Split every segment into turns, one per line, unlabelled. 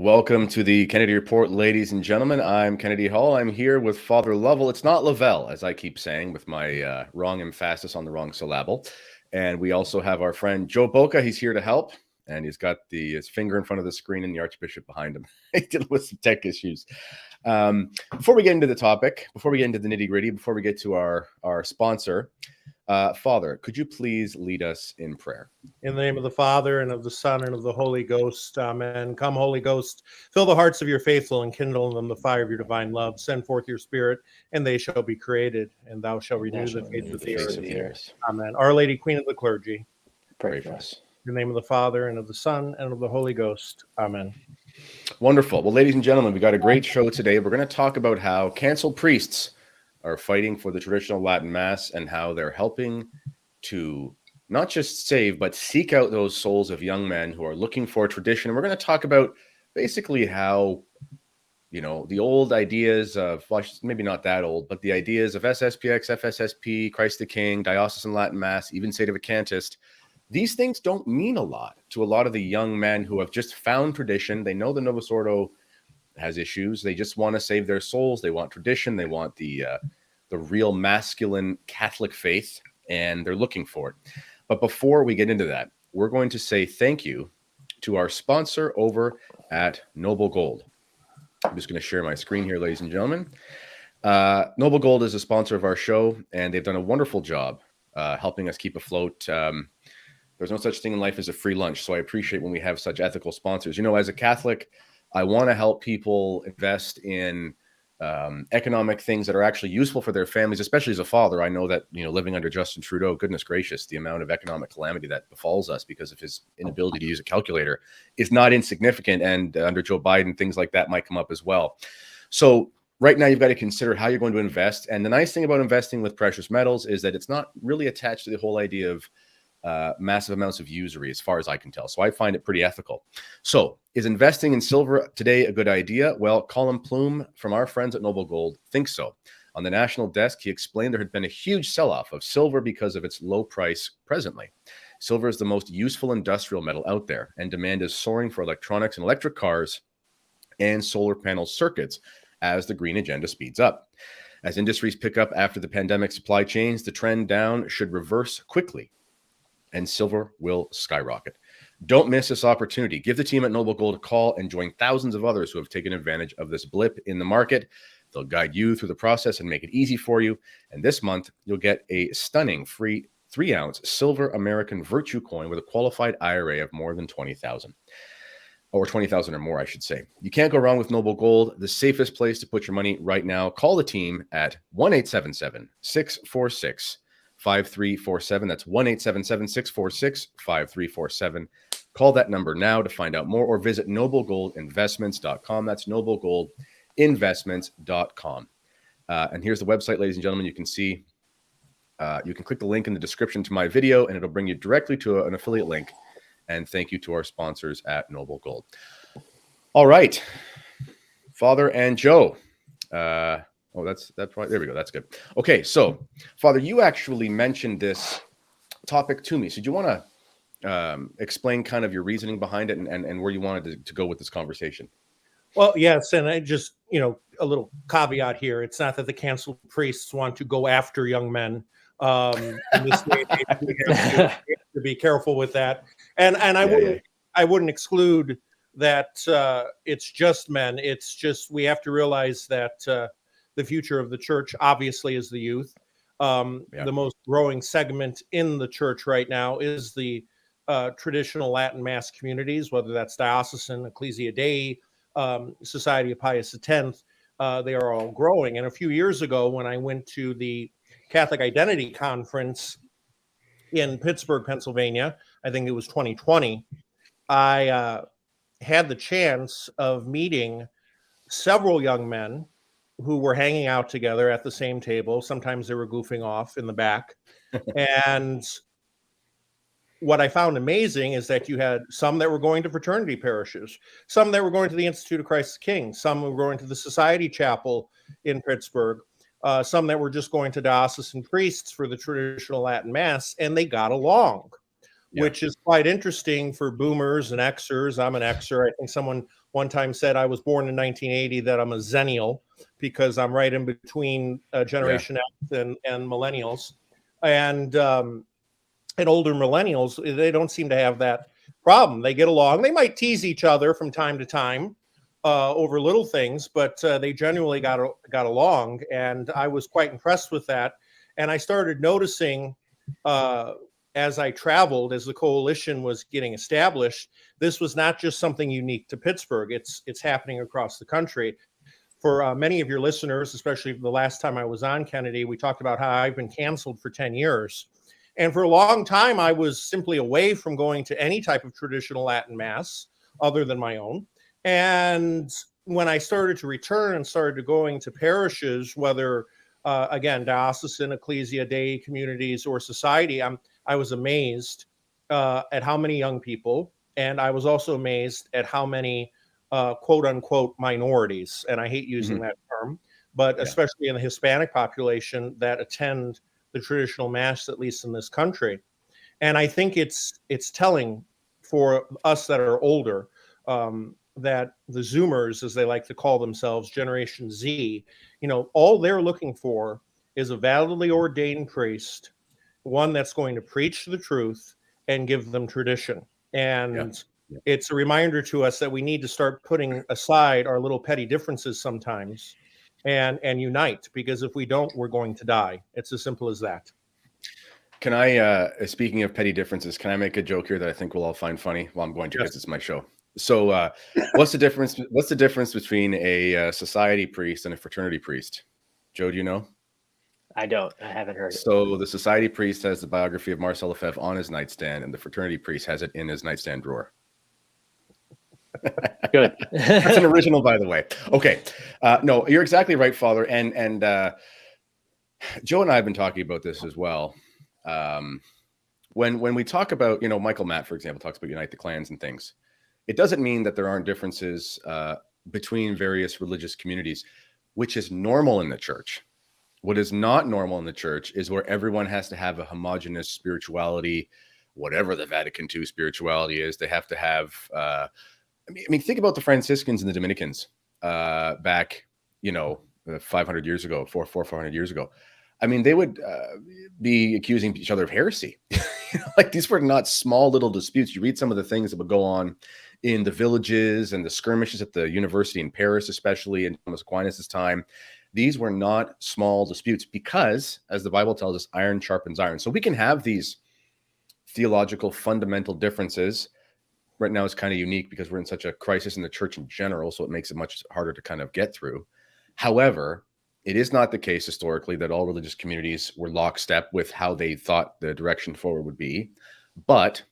Welcome to the Kennedy Report, ladies and gentlemen. I'm Kennedy Hall. I'm here with Father Lovell. It's not Lavelle, as I keep saying, with my wrong emphasis on the wrong syllable. And we also have our friend Joe Boca. He's here to help, and he's got his finger in front of the screen and the Archbishop behind him. Dealing with some tech issues. Before we get into the topic, before we get into the nitty-gritty, before we get to our sponsor, Father, could you please lead us in prayer?
In the name of the Father, and of the Son, and of the Holy Ghost. Amen. Come, Holy Ghost, fill the hearts of your faithful and kindle in them the fire of your divine love. Send forth your Spirit, and they shall be created, and thou shalt renew the face of the earth. Amen. Our Lady, Queen of the clergy,
Pray for us.
In the name of the Father, and of the Son, and of the Holy Ghost. Amen.
Wonderful. Well, ladies and gentlemen, we've got a great show today. We're going to talk about how canceled priests are fighting for the traditional Latin Mass and how they're helping to not just save, but seek out those souls of young men who are looking for a tradition. And we're going to talk about basically how, the old ideas of, well, maybe not that old, but the ideas of SSPX, FSSP, Christ the King, Diocesan Latin Mass, even Sedevacantist, these things don't mean a lot to a lot of the young men who have just found tradition. They know the Novus Ordo has issues. They just want to save their souls. They want tradition. They want the real masculine Catholic faith, and they're looking for it. But before we get into that, we're going to say thank you to our sponsor over at Noble Gold. I'm just going to share my screen here, ladies and gentlemen. Noble Gold is a sponsor of our show, and they've done a wonderful job helping us keep afloat. There's no such thing in life as a free lunch, so I appreciate when we have such ethical sponsors. As a Catholic, I want to help people invest in economic things that are actually useful for their families, especially as a father. I know that, living under Justin Trudeau, goodness gracious, the amount of economic calamity that befalls us because of his inability to use a calculator is not insignificant. And under Joe Biden, things like that might come up as well. So right now, you've got to consider how you're going to invest. And the nice thing about investing with precious metals is that it's not really attached to the whole idea of massive amounts of usury, as far as I can tell. So I find it pretty ethical. So is investing in silver today a good idea? Well, Colin Plume from our friends at Noble Gold thinks so. On the national desk, he explained there had been a huge sell-off of silver because of its low price presently. Silver is the most useful industrial metal out there, and demand is soaring for electronics and electric cars and solar panel circuits as the green agenda speeds up. As industries pick up after the pandemic supply chains, the trend down should reverse quickly, and silver will skyrocket. Don't miss this opportunity. Give the team at Noble Gold a call and join thousands of others who have taken advantage of this blip in the market. They'll guide you through the process and make it easy for you. And this month, you'll get a stunning free 3-ounce silver American Virtue coin with a qualified IRA of more than 20,000. Or 20,000 or more, I should say. You can't go wrong with Noble Gold, the safest place to put your money right now. Call the team at 1-877-646-5347. That's 1-877-646-5347. Call that number now to find out more, or visit noblegoldinvestments.com. That's noblegoldinvestments.com. And here's the website, ladies and gentlemen. You can see, you can click the link in the description to my video, and it'll bring you directly to an affiliate link. And thank you to our sponsors at Noble Gold. All right, Father and Joe. That's right. There we go. That's good. Okay, so Father, you actually mentioned this topic to me. So do you want to explain kind of your reasoning behind it and where you wanted to go with this conversation?
Well, yes, and I just, a little caveat here. It's not that the canceled priests want to go after young men. In this day and age, we have to be careful with that. And I wouldn't exclude that it's just men. It's just we have to realize that the future of the church obviously is the youth. The most growing segment in the church right now is the traditional Latin Mass communities, whether that's Diocesan, Ecclesia Dei, Society of Pius X. They are all growing. And a few years ago, when I went to the Catholic Identity Conference in Pittsburgh, Pennsylvania, I think it was 2020, I had the chance of meeting several young men who were hanging out together at the same table. Sometimes they were goofing off in the back. And what I found amazing is that you had some that were going to fraternity parishes, some that were going to the Institute of Christ the King, some were going to the Society Chapel in Pittsburgh, some that were just going to diocesan priests for the traditional Latin Mass, and they got along, which is quite interesting for boomers and Xers. I'm an Xer. I think someone one time said I was born in 1980, that I'm a Zennial because I'm right in between Generation X and millennials. And older millennials, they don't seem to have that problem. They get along. They might tease each other from time to time over little things, but they genuinely got along. And I was quite impressed with that. And I started noticing as I traveled, as the coalition was getting established, this was not just something unique to Pittsburgh. It's happening across the country. For many of your listeners, especially the last time I was on, Kennedy, we talked about how I've been canceled for 10 years. And for a long time, I was simply away from going to any type of traditional Latin Mass other than my own. And when I started to return and started going to parishes, whether, again, diocesan, ecclesia, Dei communities, or society, I was amazed at how many young people, and I was also amazed at how many quote unquote minorities, and I hate using that term, but especially in the Hispanic population that attend the traditional Mass, at least in this country. And I think it's telling for us that are older, that the Zoomers, as they like to call themselves, Generation Z, all they're looking for is a validly ordained priest, one that's going to preach the truth and give them tradition. And it's a reminder to us that we need to start putting aside our little petty differences sometimes and unite, because if we don't, we're going to die. It's as simple as that.
Can I, speaking of petty differences, can I make a joke here that I think we'll all find funny? Well, I'm going to, because it's my show. So what's the difference? What's the difference between a society priest and a fraternity priest? Joe, do you know?
I don't. I haven't heard it.
So the society priest has the biography of Marcel Lefebvre on his nightstand, and the fraternity priest has it in his nightstand drawer.
Good.
That's an original, by the way. Okay. No, you're exactly right, Father. And Joe and I have been talking about this as well. When we talk about, Michael Matt, for example, talks about Unite the Clans and things, it doesn't mean that there aren't differences between various religious communities, which is normal in the church. What is not normal in the church is where everyone has to have a homogenous spirituality, whatever the Vatican II spirituality is. They have to have, I mean, think about the Franciscans and the Dominicans back, 500 years ago, 400 years ago. I mean, they would be accusing each other of heresy. Like, these were not small little disputes. You read some of the things that would go on in the villages and the skirmishes at the university in Paris, especially in Thomas Aquinas' time. These were not small disputes because, as the Bible tells us, iron sharpens iron. So we can have these theological fundamental differences. Right now it's kind of unique because we're in such a crisis in the church in general, so it makes it much harder to kind of get through. However, it is not the case historically that all religious communities were lockstep with how they thought the direction forward would be. But,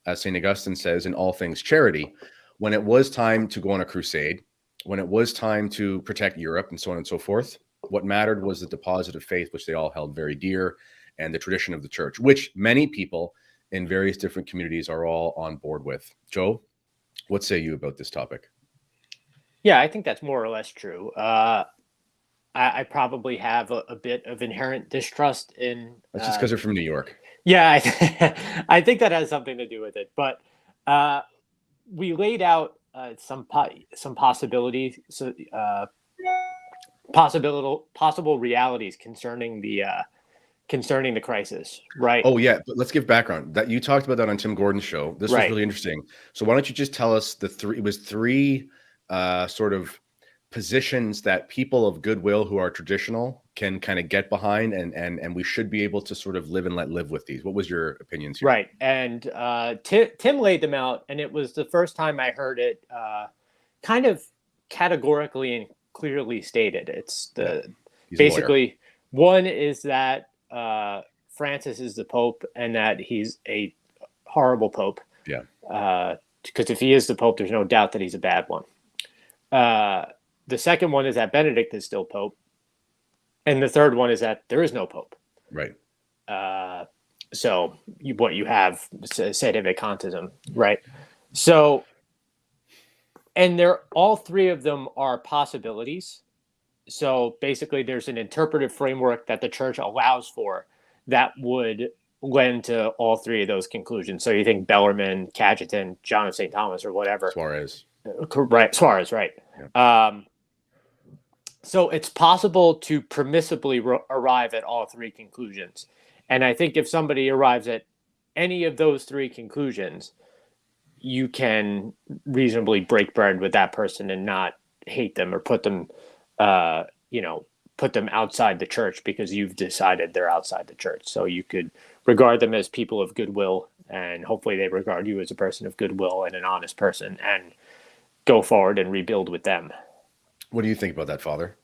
as St. Augustine says, in all things charity, when it was time to go on a crusade, when it was time to protect Europe and so on and so forth, what mattered was the deposit of faith, which they all held very dear, and the tradition of the church, which many people in various different communities are all on board with. Joe, what say you about this topic?
Yeah, I think that's more or less true. I probably have a bit of inherent distrust in...
That's just because they're from New York.
Yeah, I think that has something to do with it. But we laid out some possibilities, possible realities concerning the crisis, right?
Oh yeah, but let's give background. That you talked about that on Tim Gordon's show. This was really interesting. So why don't you just tell us three sort of positions that people of goodwill who are traditional can kind of get behind, and we should be able to sort of live and let live with these. What was your opinions here?
Right. And Tim laid them out, and it was the first time I heard it kind of categorically and clearly stated. It's basically one is that Francis is the Pope and that he's a horrible Pope.
Yeah.
Because if he is the Pope, there's no doubt that he's a bad one. The second one is that Benedict is still Pope. And the third one is that there is no Pope.
Right.
So what you have, sedevacantism, right? So, and all three of them are possibilities. So basically there's an interpretive framework that the church allows for that would lend to all three of those conclusions. So you think Bellarmine, Cajetan, John of St. Thomas, or whatever.
Suarez.
Right, Suarez, right. So it's possible to permissibly arrive at all three conclusions. And I think if somebody arrives at any of those three conclusions, you can reasonably break bread with that person and not hate them or put them, put them outside the church because you've decided they're outside the church. So you could regard them as people of goodwill, and hopefully they regard you as a person of goodwill and an honest person, and go forward and rebuild with them.
What do you think about that, Father?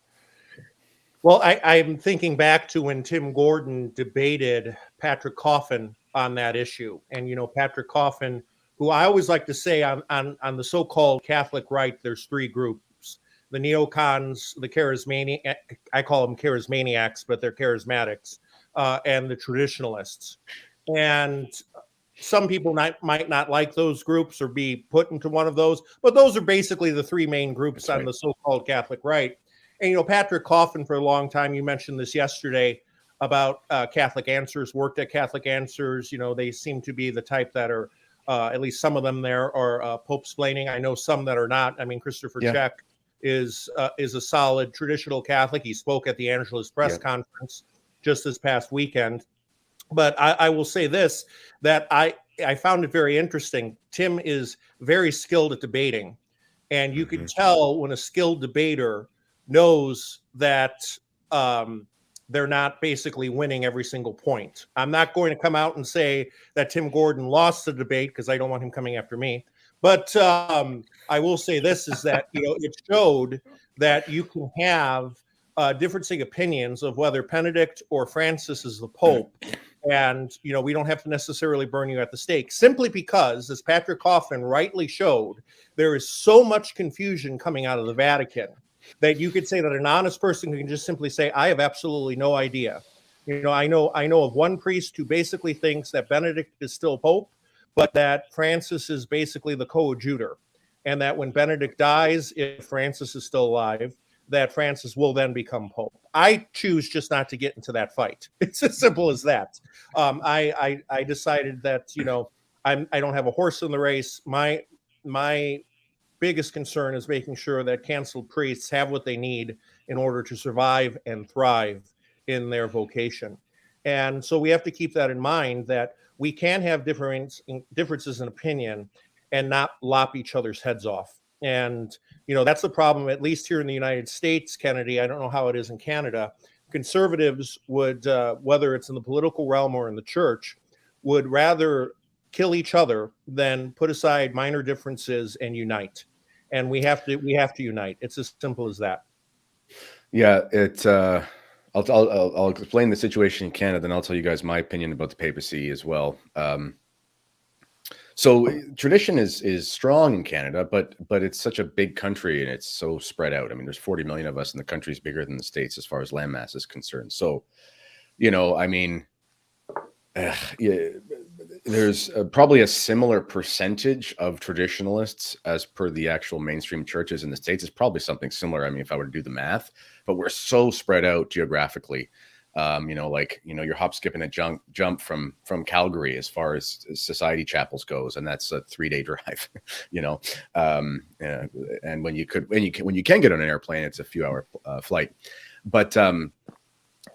Well, I'm thinking back to when Tim Gordon debated Patrick Coffin on that issue. And, Patrick Coffin, who I always like to say on the so-called Catholic right, there's three groups: the neocons, the charismaniacs, I call them charismaniacs, but they're charismatics, and the traditionalists. And some people might not like those groups or be put into one of those, but those are basically the three main groups on the so-called Catholic right. And, Patrick Coffin, for a long time, you mentioned this yesterday about Catholic Answers, worked at Catholic Answers. They seem to be the type that are, at least some of them there are Pope-splaining. I know some that are not. I mean, Christopher Check is a solid traditional Catholic. He spoke at the Angelus press conference just this past weekend. But I will say this, that I found it very interesting. Tim is very skilled at debating. And you can tell when a skilled debater knows that they're not basically winning every single point. I'm not going to come out and say that Tim Gordon lost the debate because I don't want him coming after me. But I will say this is that, it showed that you can have differing opinions of whether Benedict or Francis is the Pope. And, we don't have to necessarily burn you at the stake, simply because, as Patrick Coffin rightly showed, there is so much confusion coming out of the Vatican that you could say that an honest person can just simply say, I have absolutely no idea. I know of one priest who basically thinks that Benedict is still Pope, but that Francis is basically the coadjutor. And that when Benedict dies, if Francis is still alive, that Francis will then become Pope. I choose just not to get into that fight. It's as simple as that. I decided that, I don't have a horse in the race. My biggest concern is making sure that canceled priests have what they need in order to survive and thrive in their vocation. And so we have to keep that in mind, that we can have differences in opinion and not lop each other's heads off. And, that's the problem, at least here in the United States, Kennedy. I don't know how it is in Canada. Conservatives would, whether it's in the political realm or in the church, would rather kill each other than put aside minor differences and unite. And we have to unite. It's as simple as that.
Yeah, I'll explain the situation in Canada, then I'll tell you guys my opinion about the papacy as well. So tradition is strong in Canada, but it's such a big country and it's so spread out. I mean, there's 40 million of us, and the country's bigger than the States as far as landmass is concerned. So, there's probably a similar percentage of traditionalists as per the actual mainstream churches in the States. It's probably something similar. I mean, if I were to do the math, but we're so spread out geographically. You're hop, skip, and a jump from Calgary as far as society chapels goes, and that's a 3-day drive. And when you can get on an airplane, it's a few hour flight. But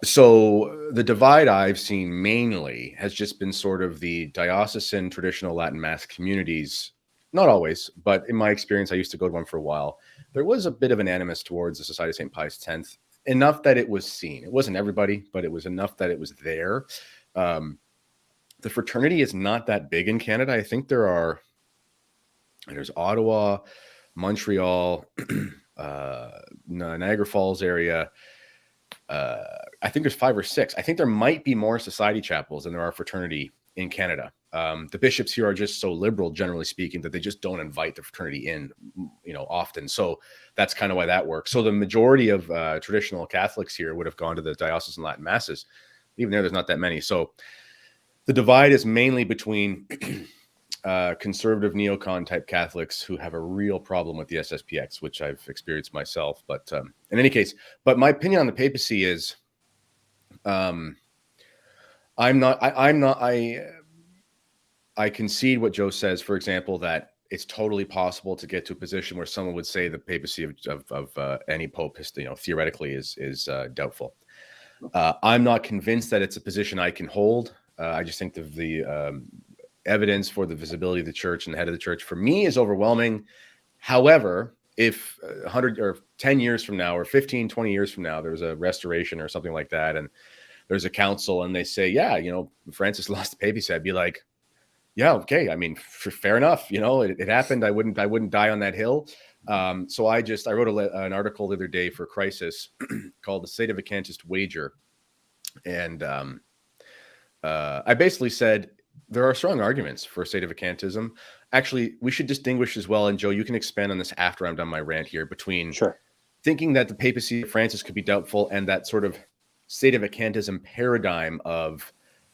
so the divide I've seen mainly has just been sort of the diocesan traditional Latin Mass communities. Not always, but in my experience, I used to go to one for a while. There was a bit of an animus towards the Society of St. Pius X. Enough that it was seen. It wasn't everybody, but it was enough that it was there. The fraternity is not that big in Canada. I think there's Ottawa, Montreal, Niagara Falls area. I think there's 5 or 6. I think there might be more society chapels than there are fraternity in Canada. The bishops here are just so liberal, generally speaking, that they just don't invite the fraternity in, often. So that's kind of why that works. So the majority of traditional Catholics here would have gone to the diocesan Latin masses. Even there's not that many. So the divide is mainly between conservative neocon type Catholics who have a real problem with the SSPX, which I've experienced myself. But in any case, my opinion on the papacy is, I concede what Joe says, for example, that it's totally possible to get to a position where someone would say the papacy of any pope is, theoretically is doubtful. I'm not convinced that it's a position I can hold. I just think the evidence for the visibility of the church and the head of the church for me is overwhelming. However, if 100 or 10 years from now or 15, 20 years from now, there's a restoration or something like that, and there's a council and they say, yeah, Francis lost the papacy, I'd be like, yeah, okay. I mean, fair enough. It happened. I wouldn't die on that hill. So I wrote an article the other day for Crisis called "The Sedevacantist Wager," and I basically said there are strong arguments for sedevacantism. Actually, we should distinguish as well. And Joe, you can expand on this after I'm done my rant here. Between thinking that the papacy of Francis could be doubtful and that sort of sedevacantism paradigm of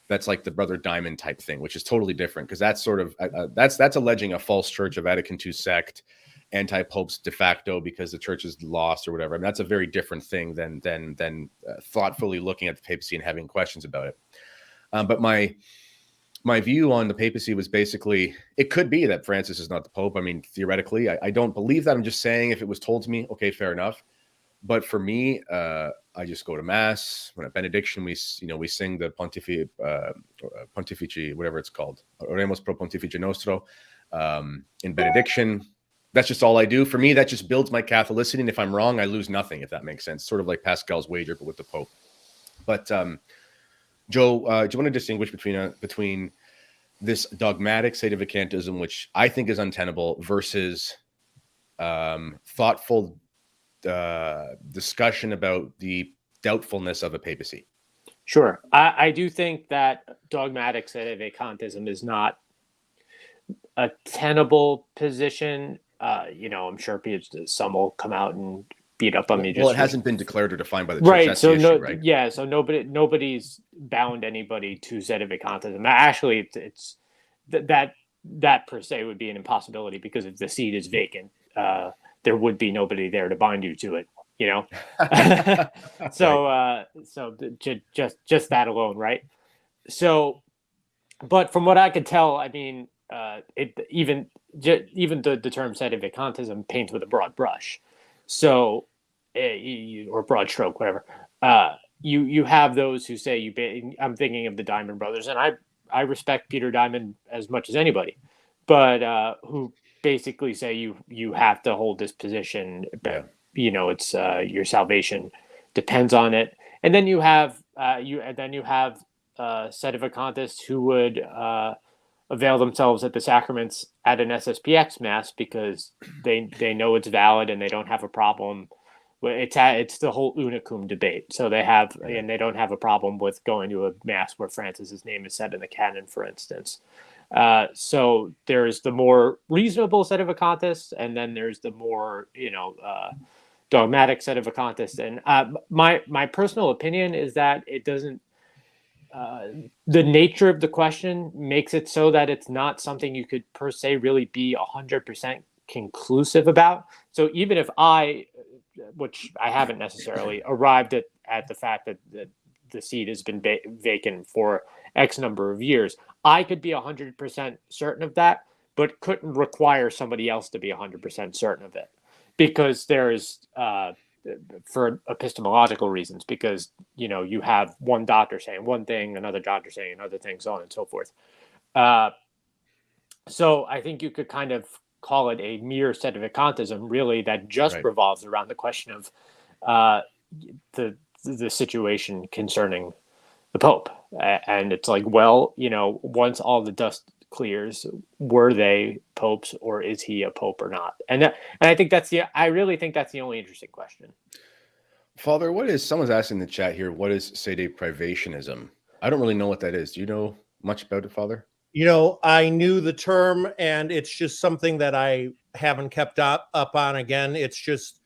that's like the Brother Diamond type thing, which is totally different because that's sort of that's alleging a false Church of Vatican II sect, anti-popes de facto because the church is lost or whatever. I mean, that's a very different thing than thoughtfully looking at the papacy and having questions about it. But my view on the papacy was basically it could be that Francis is not the Pope. I mean, theoretically, I don't believe that. I'm just saying if it was told to me, okay, fair enough. But for me, I just go to mass. When at benediction, we sing the Pontifici, whatever it's called, Oremus pro Pontifice Nostro, in benediction. That's just all I do. For me, that just builds my Catholicity. And if I'm wrong, I lose nothing, if that makes sense. Sort of like Pascal's wager, but with the Pope. But Joe, do you want to distinguish between this dogmatic sedevacantism, which I think is untenable, versus thoughtful discussion about the doubtfulness of a papacy?
Sure. I do think that dogmatic sedevacantism is not a tenable position. I'm sure some will come out and beat up on me.
Well, it hasn't been declared or defined by the church.
Right.
That's
so
the issue, right?
Yeah. So nobody's bound anybody to sedevacantism. Actually, it's that per se would be an impossibility because if the seat is vacant, there would be nobody there to bind you to it, So just that alone, right? So, but from what I could tell, I mean, even the term sedevacantism paints with a broad brush, so or broad stroke, whatever. You have those who say I'm thinking of the Diamond Brothers, and I respect Peter Diamond as much as anybody, but who basically say you have to hold this position.
Yeah.
It's your salvation depends on it. And then you have sedevacantists who would avail themselves at the sacraments at an SSPX mass because they know it's valid and they don't have a problem. It's the whole unicum debate. So they don't have a problem with going to a mass where Francis's name is said in the canon, for instance. So there's the more reasonable sedevacantists, and then there's the more dogmatic sedevacantists. And my personal opinion is that it doesn't. The nature of the question makes it so that it's not something you could per se really be 100% conclusive about. So even if which I haven't necessarily arrived at the fact that the seat has been vacant for X number of years, I could be 100% certain of that, but couldn't require somebody else to be 100% certain of it because there's for epistemological reasons, because you have one doctor saying one thing, another doctor saying another thing, so on and so forth. So I think you could kind of call it a mere sedevacantism, really, that just revolves around the question of the situation concerning the Pope. And it's like, well, once all the dust clears, were they popes or is he a pope or not? And I think I really think that's the only interesting question.
Father, someone's asking in the chat here, what is sedeprivationism? I don't really know what that is. Do you know much about it, Father?
I knew the term, and it's just something that I haven't kept up on. Again, it's just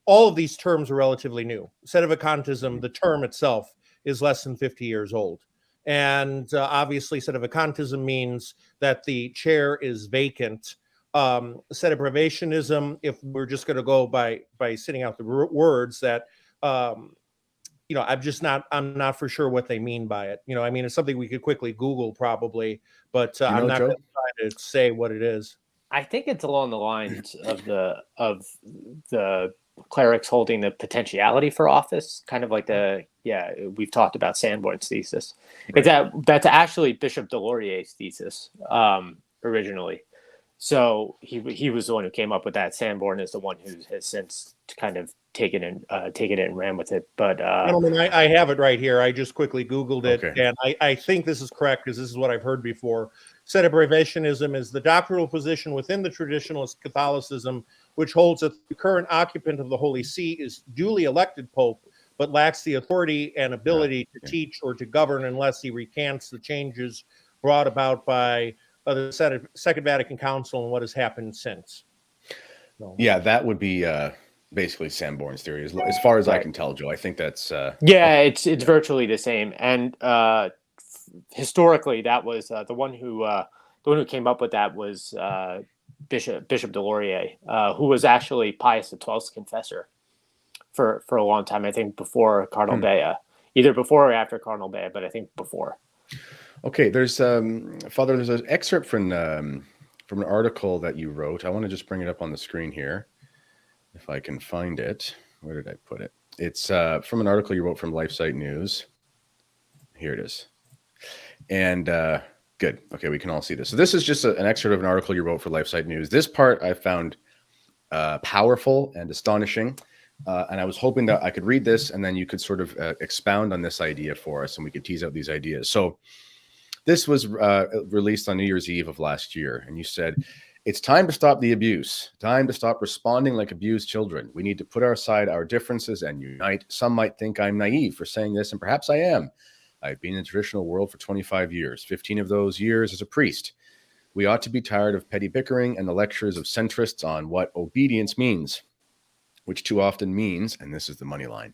all of these terms are relatively new. Sedevacantism, the term itself, is less than 50 years old. And obviously, sedevacantism means that the chair is vacant. Sedeprivationism, if we're just going to go by sitting out the words, that I'm not for sure what they mean by it. It's something we could quickly Google probably, but I'm not going to try to say what it is.
I think it's along the lines of the clerics holding the potentiality for office, kind of like we've talked about Sanborn's thesis.
Right.
That's actually Bishop Delorier's thesis originally. So he was the one who came up with that. Sanborn is the one who has since kind of taken it and ran with it. But
Gentlemen, I have it right here. I just quickly Googled it,
Okay.
and I think this is correct because this is what I've heard before. Sedebravationism is the doctrinal position within the traditionalist Catholicism which holds that the current occupant of the Holy See is duly elected Pope, but lacks the authority and ability to teach or to govern unless he recants the changes brought about by the Second Vatican Council and what has happened since. So.
Yeah, that would be basically Sanborn's theory, as far as I can tell, Joe. I think that's
it's virtually the same. And historically, that was the one who came up with that was Bishop Delorier, who was actually Pius XII's confessor for a long time. I think before Cardinal Bea, either before or after Cardinal Bea, but I think before.
Okay, there's Father. There's an excerpt from an article that you wrote. I want to just bring it up on the screen here, if I can find it. Where did I put it? It's from an article you wrote from LifeSite News. Here it is. And good. Okay, we can all see this. So this is just an excerpt of an article you wrote for LifeSite News. This part I found powerful and astonishing. And I was hoping that I could read this and then you could sort of expound on this idea for us and we could tease out these ideas. So this was released on New Year's Eve of last year. And you said, it's time to stop the abuse, time to stop responding like abused children. We need to put aside our differences and unite. Some might think I'm naive for saying this, and perhaps I am. I've been in the traditional world for 25 years, 15 of those years as a priest. We ought to be tired of petty bickering and the lectures of centrists on what obedience means, which too often means, and this is the money line,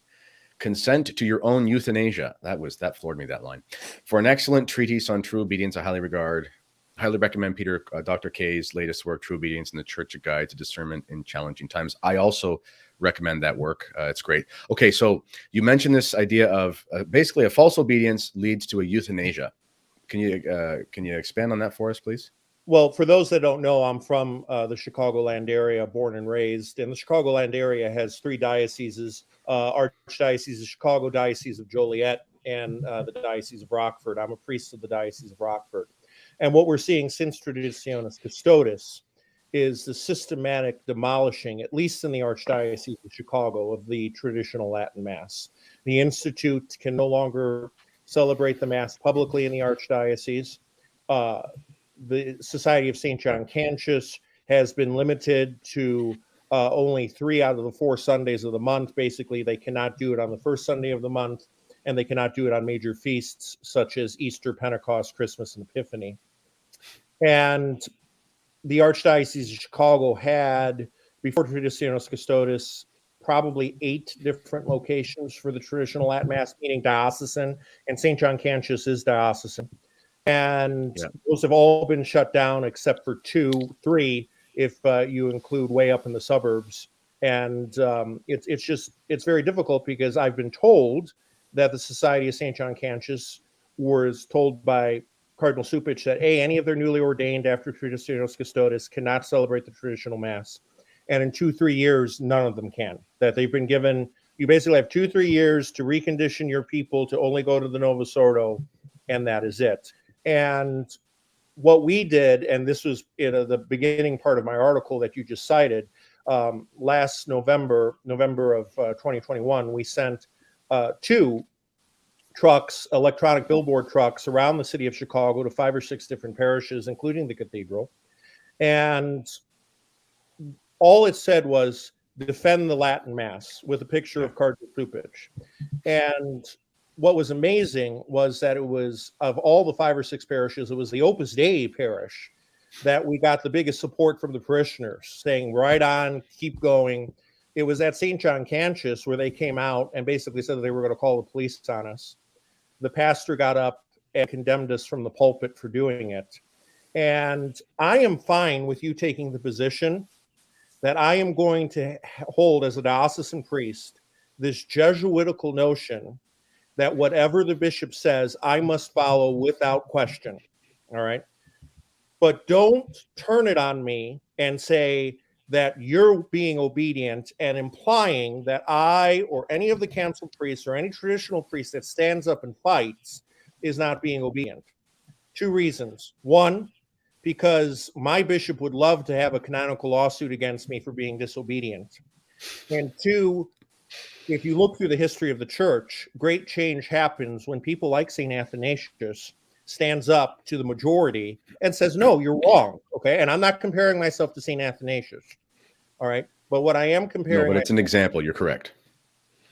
consent to your own euthanasia. That floored me, that line. For an excellent treatise on true obedience, I highly recommend Dr. Kay's latest work, True Obedience in the Church: A Guide to Discernment in Challenging Times. I also recommend that work. It's great. Okay, so you mentioned this idea of basically a false obedience leads to a euthanasia. Can you expand on that for us, please?
Well, for those that don't know, I'm from the Chicagoland area, born and raised. And the Chicagoland area has three dioceses, Archdiocese of Chicago, Diocese of Joliet, and the Diocese of Rockford. I'm a priest of the Diocese of Rockford. And what we're seeing since Traditionis Custodes is the systematic demolishing, at least in the Archdiocese of Chicago, of the traditional Latin Mass. The Institute can no longer celebrate the Mass publicly in the Archdiocese. The Society of St. John Cantius has been limited to only 3 out of the 4 Sundays of the month. Basically, they cannot do it on the first Sunday of the month, and they cannot do it on major feasts such as Easter, Pentecost, Christmas, and Epiphany. And the Archdiocese of Chicago had, before Traditionis Custodes, probably 8 different locations for the traditional Latin Mass, meaning diocesan, and St. John Cantius is diocesan. And those have all been shut down except for 2, 3, if you include way up in the suburbs. And it's very difficult because I've been told that the Society of St. John Cantius was told by Cardinal Cupich that any of their newly ordained after Traditionis Custodes cannot celebrate the traditional Mass. And in 2-3 years, none of them can. That they've been given, you basically have 2-3 years to recondition your people to only go to the Novus Ordo, and that is it. And what we did, and this was in the beginning part of my article that you just cited, last November of 2021, we sent 2 trucks, electronic billboard trucks, around the city of Chicago to 5 or 6 different parishes, including the cathedral. And all it said was, defend the Latin Mass, with a picture of Cardinal Cupich. And what was amazing was that it was, of all the 5 or 6 parishes, it was the Opus Dei parish that we got the biggest support from the parishioners, saying, right on, keep going. It was at St. John Cantius where they came out and basically said that they were going to call the police on us. The pastor got up and condemned us from the pulpit for doing it. And I am fine with you taking the position that I am going to hold as a diocesan priest this Jesuitical notion that whatever the bishop says, I must follow without question. All right. but don't turn it on me and say that you're being obedient and implying that I or any of the canceled priests or any traditional priest that stands up and fights is not being obedient. Two reasons. One, because my bishop would love to have a canonical lawsuit against me for being disobedient. And two, if you look through the history of the church, great change happens when people like St. Athanasius stands up to the majority and says, no, you're wrong. Okay. And I'm not comparing myself to St. Athanasius. All right. But what I am
No,
comparing,
but it's an example. You're correct.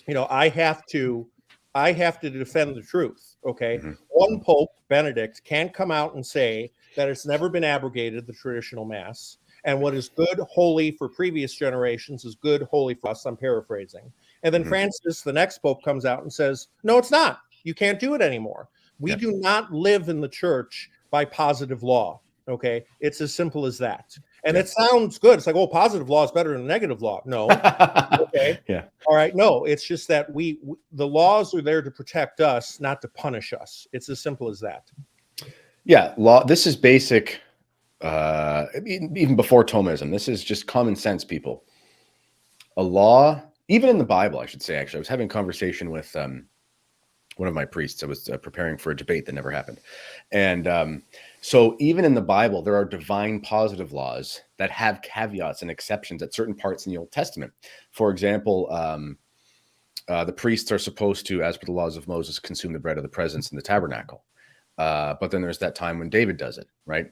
I have to defend the truth. Okay.
Mhm.
One Pope, Benedict, can come out and say that it's never been abrogated, the traditional mass. And what is good, holy for previous generations is good, holy for us. I'm paraphrasing. And then
Mhm.
Francis, the next Pope, comes out and says, no, it's not. You can't do it anymore. We
Yeah.
do not live in the church by positive law. Okay. It's as simple as that. And
Yeah.
it sounds good. It's like, oh, positive law is better than negative law. No. Okay.
Yeah.
All right. No, it's just that the laws are there to protect us, not to punish us. It's as simple as that.
Yeah. Law. This is basic. Even before Thomism, this is just common sense, people. A law, even in the Bible, I should say. Actually, I was having a conversation with one of my priests. I was preparing for a debate that never happened, and so even in the Bible, there are divine positive laws that have caveats and exceptions at certain parts in the Old Testament. For example, the priests are supposed to, as per the laws of Moses, consume the bread of the presence in the tabernacle. But then there's that time when David does it, right?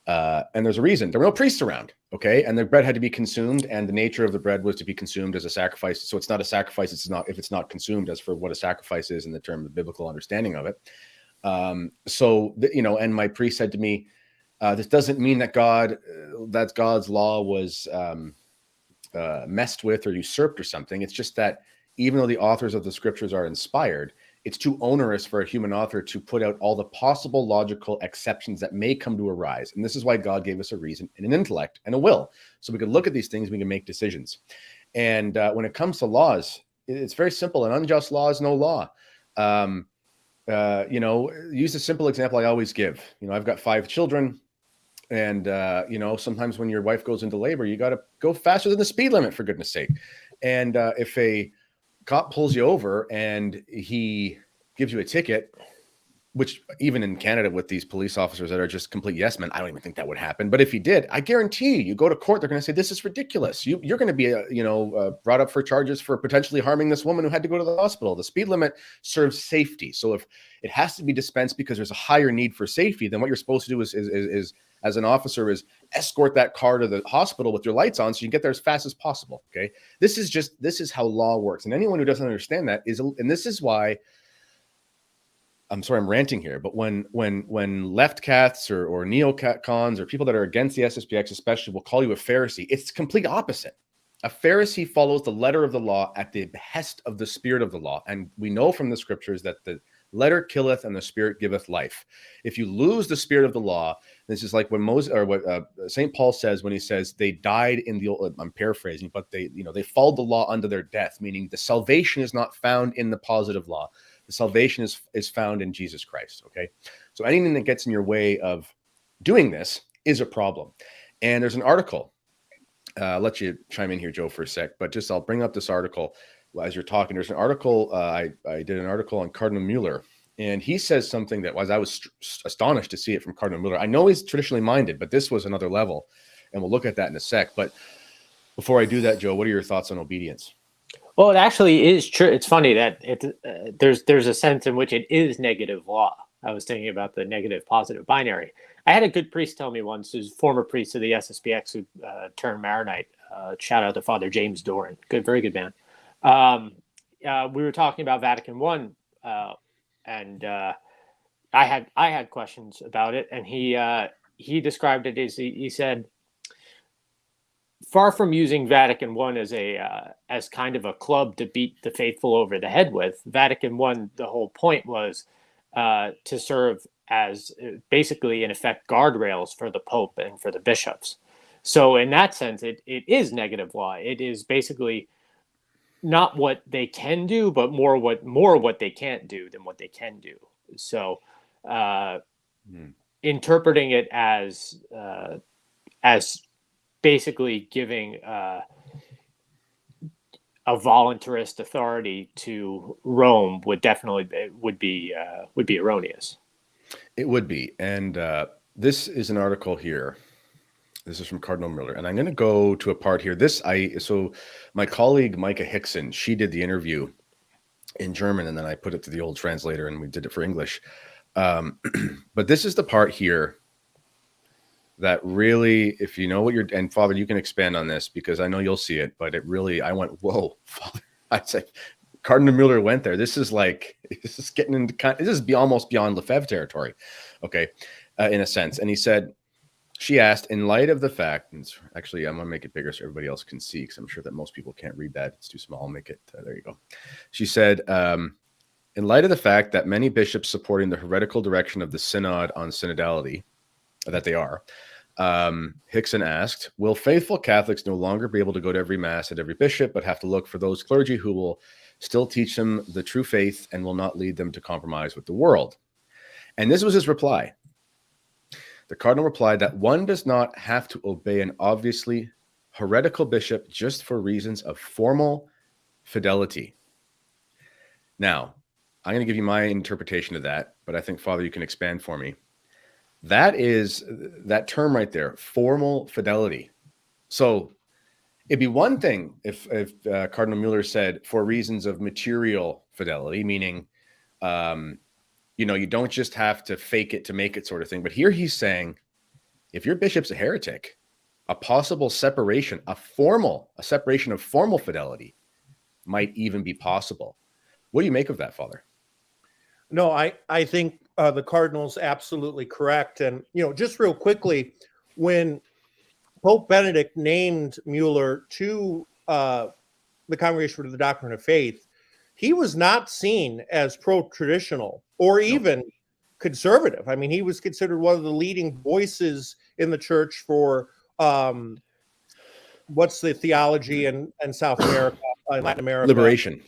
And there's a reason. There were no priests around, okay? And the bread had to be consumed, and the nature of the bread was to be consumed as a sacrifice. So it's not a sacrifice. It's not if it's not consumed as for what a sacrifice is in the term of biblical understanding of it. And my priest said to me, this doesn't mean that God's law was messed with or usurped or something. It's just that even though the authors of the scriptures are inspired, it's too onerous for a human author to put out all the possible logical exceptions that may come to arise. And this is why God gave us a reason and an intellect and a will. So we can look at these things, we can make decisions. And when it comes to laws, it's very simple. An unjust law is no law. Use a simple example I always give. I've got 5 children. And, sometimes when your wife goes into labor, you got to go faster than the speed limit, for goodness sake. And if a cop pulls you over and he gives you a ticket, which even in Canada with these police officers that are just complete yes men, I don't even think that would happen. But if he did, I guarantee you go to court, they're going to say, this is ridiculous. You're going to be, brought up for charges for potentially harming this woman who had to go to the hospital. The speed limit serves safety. So if it has to be dispensed because there's a higher need for safety, then what you're supposed to do is as an officer is escort that car to the hospital with your lights on so you can get there as fast as possible. Okay. This is how law works. And anyone who doesn't understand that and this is why I'm sorry, I'm ranting here, but when left cats or neo-cons or people that are against the SSPX especially will call you a Pharisee, it's the complete opposite. A Pharisee follows the letter of the law at the behest of the spirit of the law. And we know from the scriptures that the letter killeth and the spirit giveth life. If you lose the spirit of the law, this is like when Moses or what St. Paul says when he says they died in the old, I'm paraphrasing, but they followed the law unto their death, meaning the salvation is not found in the positive law. The salvation is found in Jesus Christ. Okay. So anything that gets in your way of doing this is a problem. And there's an article. I'll let you chime in here, Joe, for a sec, but I'll bring up this article as you're talking. There's an article. I did an article on Cardinal Mueller, and he says something that I was astonished to see it from Cardinal Mueller. I know he's traditionally minded, but this was another level, and we'll look at that in a sec. But before I do that, Joe, what are your thoughts on obedience?
Well, it actually is true. It's funny that there's a sense in which it is negative law. I was thinking about the negative positive binary. I had a good priest tell me once, who's former priest of the SSPX who turned Maronite. Shout out to Father James Doran. Very good man. We were talking about Vatican I, and I had questions about it, and he described it as he said, far from using Vatican I as kind of a club to beat the faithful over the head with, Vatican I, the whole point was to serve as basically, in effect, guardrails for the Pope and for the bishops. So in that sense, it is negative law. It is basically not what they can do, but more what they can't do than what they can do. So interpreting it as basically giving a voluntarist authority to Rome would be erroneous.
It would be. And this is an article here. This is from Cardinal Mueller. And I'm going to go to a part here. So my colleague, Micah Hickson, she did the interview in German, and then I put it to the old translator and we did it for English. But this is the part here that really, if you know what you're, and Father, you can expand on this because I know you'll see it, but it really, I went, whoa, Father. I'd say Cardinal Mueller went there. This is getting into this is almost beyond Lefebvre territory. Okay. In a sense. And he said, she asked, in light of the fact, and actually I'm going to make it bigger so everybody else can see, because I'm sure that most people can't read that. It's too small. I'll make it, there you go. She said, in light of the fact that many bishops supporting the heretical direction of the synod on synodality, that they are, Hickson asked, will faithful Catholics no longer be able to go to every mass at every bishop, but have to look for those clergy who will still teach them the true faith and will not lead them to compromise with the world? And this was his reply. The cardinal replied that one does not have to obey an obviously heretical bishop just for reasons of formal fidelity. Now, I'm going to give you my interpretation of that, but I think, Father, you can expand for me. That is that term right there, formal fidelity. So it'd be one thing if Cardinal Mueller said for reasons of material fidelity, meaning, you don't just have to fake it to make it sort of thing. But here he's saying, if your bishop's a heretic, a possible separation, a separation of formal fidelity might even be possible. What do you make of that, Father?
No, I think the Cardinal's absolutely correct. And, just real quickly, when Pope Benedict named Mueller to the Congregation for the Doctrine of Faith, he was not seen as pro-traditional or even conservative. I mean, he was considered one of the leading voices in the church for what's the theology in South America, in Latin America?
Liberation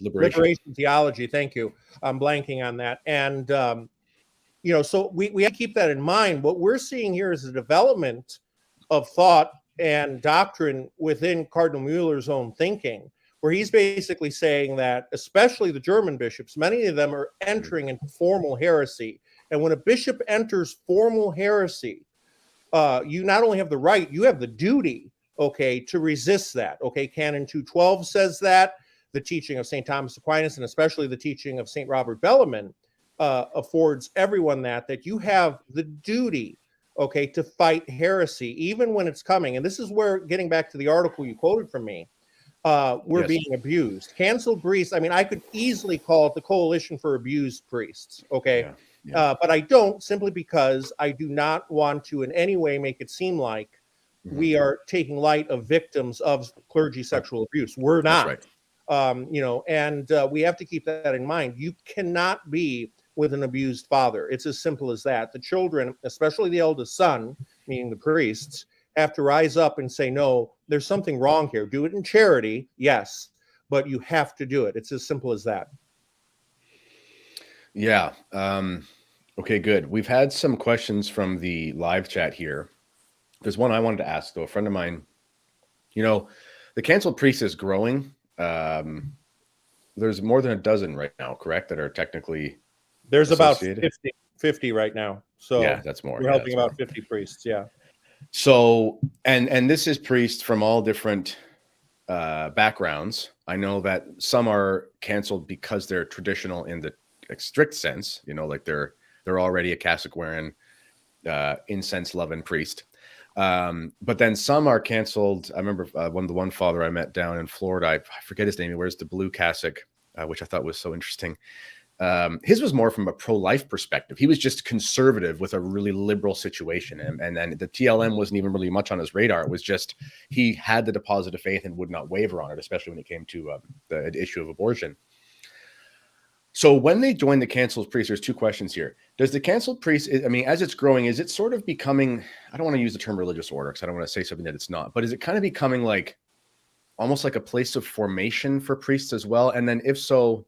theology. Thank you. I'm blanking on that. And, so we have to keep that in mind. What we're seeing here is a development of thought and doctrine within Cardinal Mueller's own thinking, where he's basically saying that, especially the German bishops, many of them are entering into formal heresy. And when a bishop enters formal heresy, you not only have the right, you have the duty, to resist that. Canon 212 says that. The teaching of St. Thomas Aquinas, and especially the teaching of St. Robert Bellarmine, affords everyone that you have the duty, to fight heresy, even when it's coming. And this is where, getting back to the article you quoted from me, we're being abused. Canceled priests. I mean, I could easily call it the Coalition for Abused Priests. But I don't, simply because I do not want to in any way make it seem like we are taking light of victims of clergy sexual abuse. We're not.
That's
right. We have to keep that in mind. You cannot be with an abused father. It's as simple as that. The children, especially the eldest son, meaning the priests, have to rise up and say, no, there's something wrong here. Do it in charity, yes, but you have to do it. It's as simple as that.
Yeah. Okay, good. We've had some questions from the live chat here. There's one I wanted to ask, though. A friend of mine, the canceled priest is growing. There's more than a dozen right now, correct, that are technically
There's associated? About 50 right now. So
yeah, that's more.
We're helping about 50 priests, yeah.
So, and this is priests from all different backgrounds. I know that some are canceled because they're traditional in the strict sense, like they're already a cassock wearing, incense loving priest. But then some are canceled. I remember one father I met down in Florida. I forget his name. He wears the blue cassock, which I thought was so interesting. His was more from a pro-life perspective. He was just conservative with a really liberal situation. And then the TLM wasn't even really much on his radar. It was just, he had the deposit of faith and would not waver on it, especially when it came to the issue of abortion. So when they join the canceled priest, there's two questions here. Does the canceled priest, as it's growing, is it sort of becoming, I don't want to use the term religious order because I don't want to say something that it's not, but is it kind of becoming almost like a place of formation for priests as well? And then if so,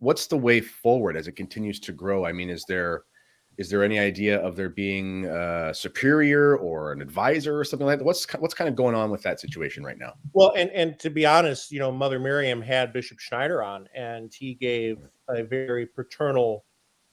what's the way forward as it continues to grow? I mean, is there Is there any idea of there being a superior or an advisor or something like that? What's kind of going on with that situation right now?
Well, and to be honest, Mother Miriam had Bishop Schneider on, and he gave a very paternal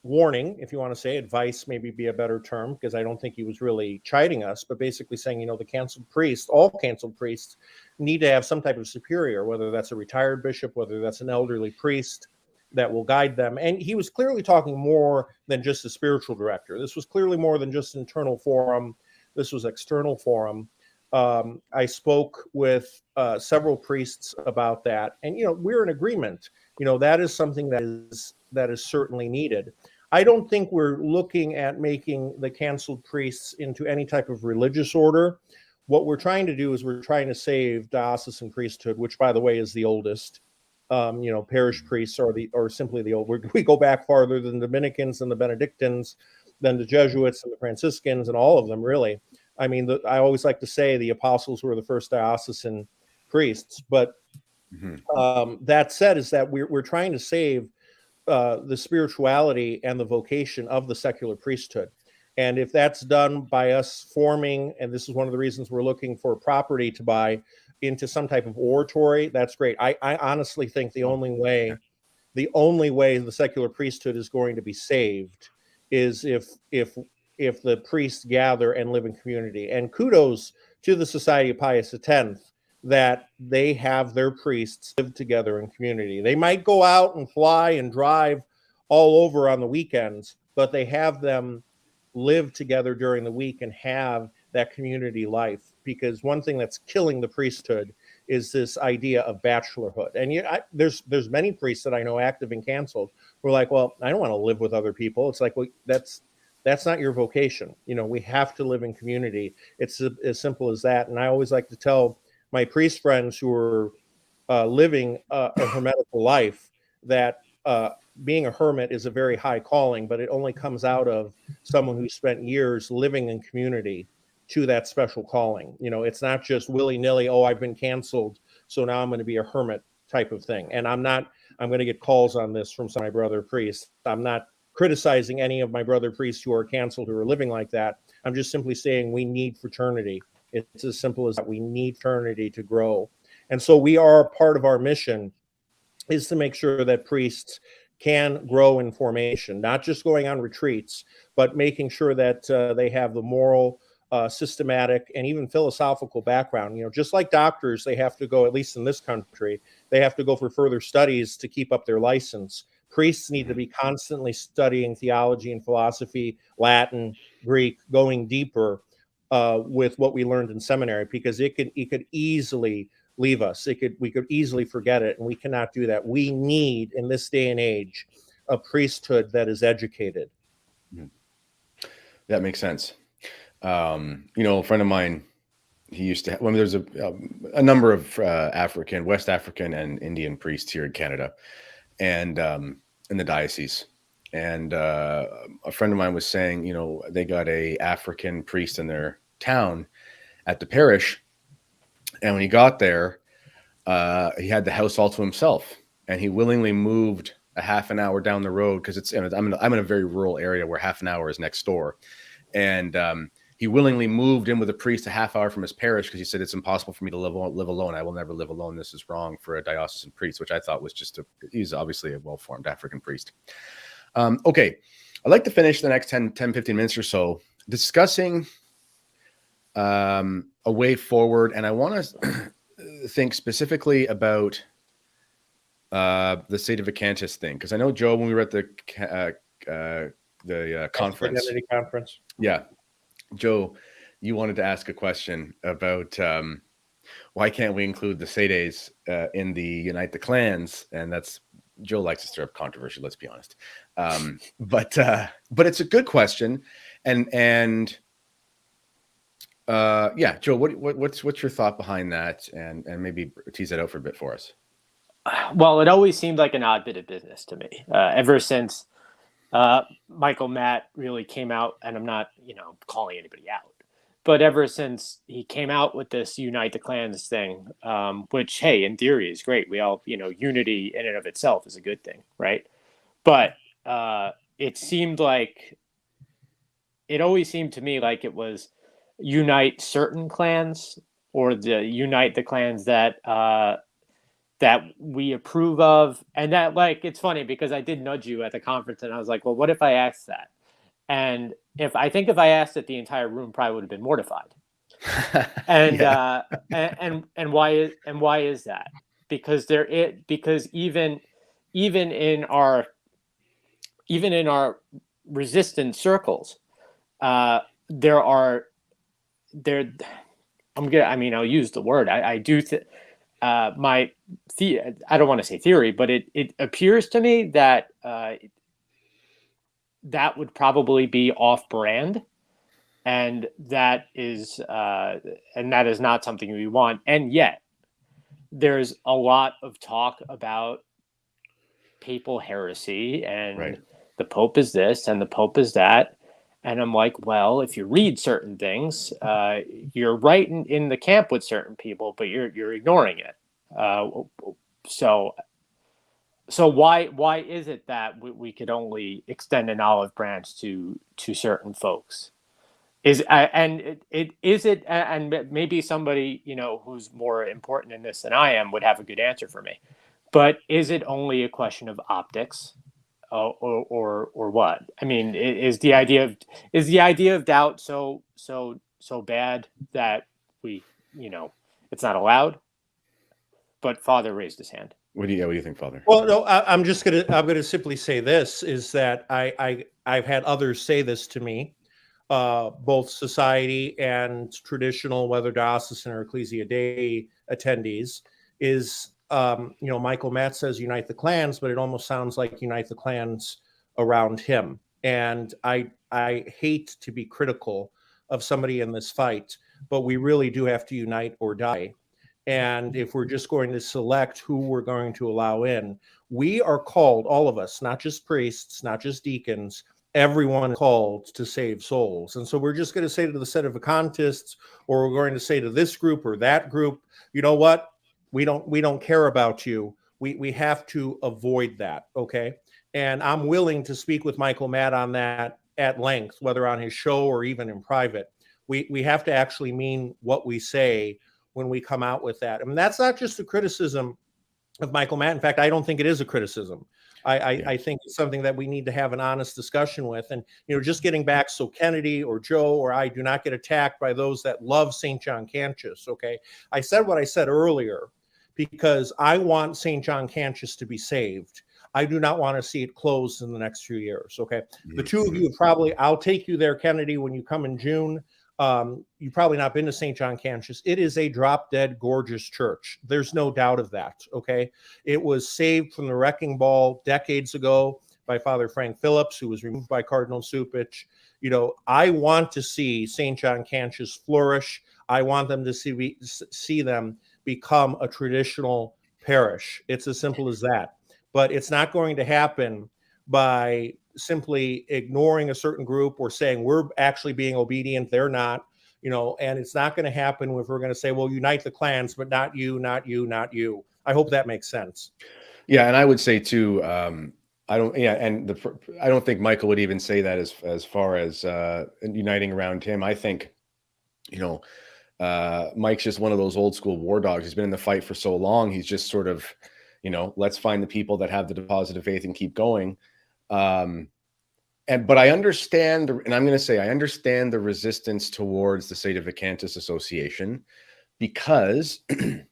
warning, if you want to say advice, maybe be a better term, because I don't think he was really chiding us, but basically saying, the canceled priest, all canceled priests need to have some type of superior, whether that's a retired bishop, whether that's an elderly priest that will guide them. And he was clearly talking more than just a spiritual director. This was clearly more than just internal forum. This was external forum. I spoke with several priests about that, and we're in agreement. That is something that is certainly needed. I don't think we're looking at making the canceled priests into any type of religious order. What we're trying to do is we're trying to save diocesan priesthood, which, by the way, is the oldest. Parish priests or simply the old. We go back farther than the Dominicans and the Benedictines, than the Jesuits and the Franciscans, and all of them, really. I mean, I always like to say the apostles were the first diocesan priests. But that said, is that we're trying to save the spirituality and the vocation of the secular priesthood. And if that's done by us forming, and this is one of the reasons we're looking for property to buy into some type of oratory, that's great. I honestly think the only way the secular priesthood is going to be saved is if the priests gather and live in community. And kudos to the Society of Pius X that they have their priests live together in community. They might go out and fly and drive all over on the weekends, but they have them live together during the week and have that community life. Because one thing that's killing the priesthood is this idea of bachelorhood. And there's many priests that I know, active and canceled, who are like, well, I don't want to live with other people. It's like, well, that's not your vocation. We have to live in community. It's as simple as that. And I always like to tell my priest friends who are living a hermetical life that being a hermit is a very high calling, but it only comes out of someone who spent years living in community to that special calling. It's not just willy-nilly, oh, I've been canceled, so now I'm going to be a hermit type of thing. And I'm going to get calls on this from some of my brother priests. I'm not criticizing any of my brother priests who are canceled, who are living like that. I'm just simply saying we need fraternity. It's as simple as that. We need fraternity to grow. And so part of our mission is to make sure that priests can grow in formation, not just going on retreats, but making sure that they have the moral, systematic, and even philosophical background. Just like doctors, they have to go, at least in this country, they have to go for further studies to keep up their license. Priests need to be constantly studying theology and philosophy, Latin, Greek, going deeper with what we learned in seminary, because it could easily leave us. We could easily forget it, and we cannot do that. We need, in this day and age, a priesthood that is educated.
That makes sense. A friend of mine, he used to there's a number of West African and Indian priests here in Canada, and in the diocese. And a friend of mine was saying, they got a African priest in their town at the parish. And when he got there, he had the house all to himself, and he willingly moved a half an hour down the road, because I'm in a very rural area where half an hour is next door. And he willingly moved in with a priest a half hour from his parish, because he said, it's impossible for me to live alone. I will never live alone. This is wrong for a diocesan priest, which I thought was he's obviously a well-formed African priest. Okay. I'd like to finish the next 10, 15 minutes or so discussing a way forward. And I want to think specifically about the State of Acanthus thing, because I know, Joe, when we were at the conference,
Identity conference.
Yeah, Joe, you wanted to ask a question about why can't we include the Sedes in the Unite the Clans, and Joe likes to stir up controversy. Let's be honest, but it's a good question, and yeah, Joe, what's your thought behind that, and maybe tease that out for a bit for us.
Well, it always seemed like an odd bit of business to me, ever since Michael Matt really came out, and I'm not, calling anybody out, but ever since he came out with this Unite the Clans thing, which, hey, in theory is great. We all, unity in and of itself is a good thing, right? But it seemed like it always seemed to me like it was unite certain clans or unite the clans that that we approve of. And that, like, it's funny because I did nudge you at the conference and I was like, well, what if I asked that? And if I asked it, the entire room probably would have been mortified. And
Yeah.
and why is that? Because because even in our resistance circles, there are there. I mean, I'll use the word. I do. I don't want to say theory, but it appears to me that that would probably be off brand, and that is not something we want. And yet, there's a lot of talk about papal heresy and
Right.
the Pope is this and the Pope is that. And I'm like, well, if you read certain things, you're right in the camp with certain people, but you're ignoring it. So why is it that we could only extend an olive branch to certain folks? Is and maybe somebody who's more important in this than I am would have a good answer for me. But is it only a question of optics, or what? I mean, is the idea of doubt so bad that it's not allowed? But Father raised his hand.
What do you think, Father?
Well, no, I'm gonna simply say this is that I've had others say this to me, both society and traditional, whether diocesan or Ecclesia Dei attendees, is Michael Matt says unite the clans, but it almost sounds like unite the clans around him. And I hate to be critical of somebody in this fight, but we really do have to unite or die. And if we're just going to select who we're going to allow in, we are called, all of us, not just priests, not just deacons, everyone called to save souls. And so we're just going to say to the sedevacantists, or we're going to say to this group or that group, you know what? We don't care about you. We have to avoid that. Okay. And I'm willing to speak with Michael Matt on that at length, whether on his show or even in private. We have to actually mean what we say when we come out with that. I mean, that's not just a criticism of Michael Matt. In fact, I don't think it is a criticism. I think it's something that we need to have an honest discussion with. And, just getting back, so Kennedy or Joe or I do not get attacked by those that love St. John Cantius, okay? I said what I said earlier because I want St. John Cantius to be saved. I do not want to see it closed in the next few years, okay? The two of you I'll take you there, Kennedy, when you come in June. You've probably not been to St. John Cantius. It is a drop dead gorgeous church. There's no doubt of that. Okay. It was saved from the wrecking ball decades ago by Father Frank Phillips, who was removed by Cardinal Cupich. I want to see St. John Cantius flourish. I want them to see them become a traditional parish. It's as simple as that. But it's not going to happen by simply ignoring a certain group or saying we're actually being obedient, they're not, and it's not going to happen if we're going to say, well, unite the clans, but not you, not you, not you. I hope that makes sense.
Yeah, and I would say too, I don't think Michael would even say that as far as uniting around him. I think, Mike's just one of those old school war dogs. He's been in the fight for so long. He's just sort of, let's find the people that have the deposit of faith and keep going. But I understand, and I'm going to say I understand the resistance towards the Sedevacantists Association because the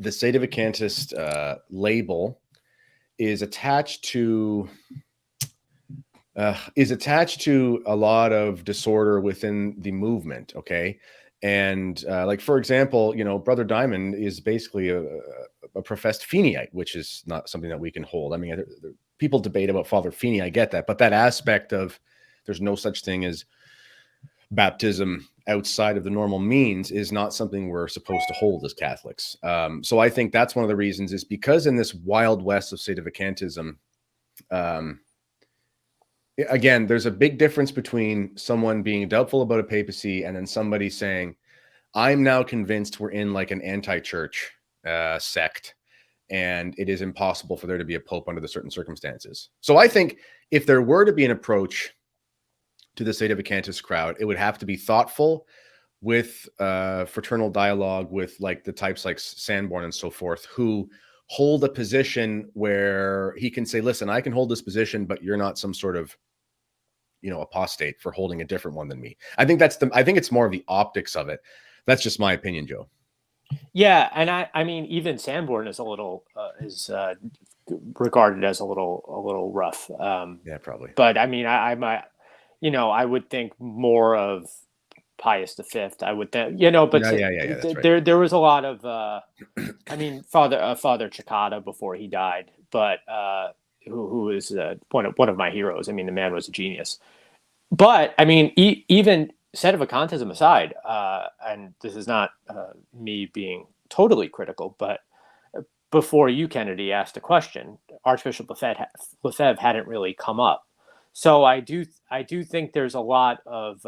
Sedevacantist label is attached to a lot of disorder within the movement. Okay. And like, for example, Brother Diamond is basically a professed Feeneyite, which is not something that we can hold. I mean, people debate about Father Feeney. I get that. But that aspect of there's no such thing as baptism outside of the normal means is not something we're supposed to hold as Catholics. So I think that's one of the reasons is because in this wild west of Sedevacantism, again, there's a big difference between someone being doubtful about a papacy and then somebody saying, I'm now convinced we're in like an anti-church sect and it is impossible for there to be a pope under the certain circumstances. So I think if there were to be an approach to the Sedevacantist crowd, it would have to be thoughtful with fraternal dialogue with like the types like Sanborn and so forth, who hold a position where he can say, listen, I can hold this position, but you're not some sort of, apostate for holding a different one than me. I think it's more of the optics of it. That's just my opinion, Joe.
Yeah, and I mean, even Sanborn is a little regarded as a little rough.
Yeah, probably.
But I mean, I might, I would think more of Pius V. I would think, but
yeah, that's right.
there was a lot of, I mean, Father Cicada before he died, but who is one of my heroes. I mean, the man was a genius. But I mean, even Sedevacantism aside, and this is not me being totally critical, but before you, Kennedy, asked a question, Archbishop Lefebvre hadn't really come up. So I do think there's a lot of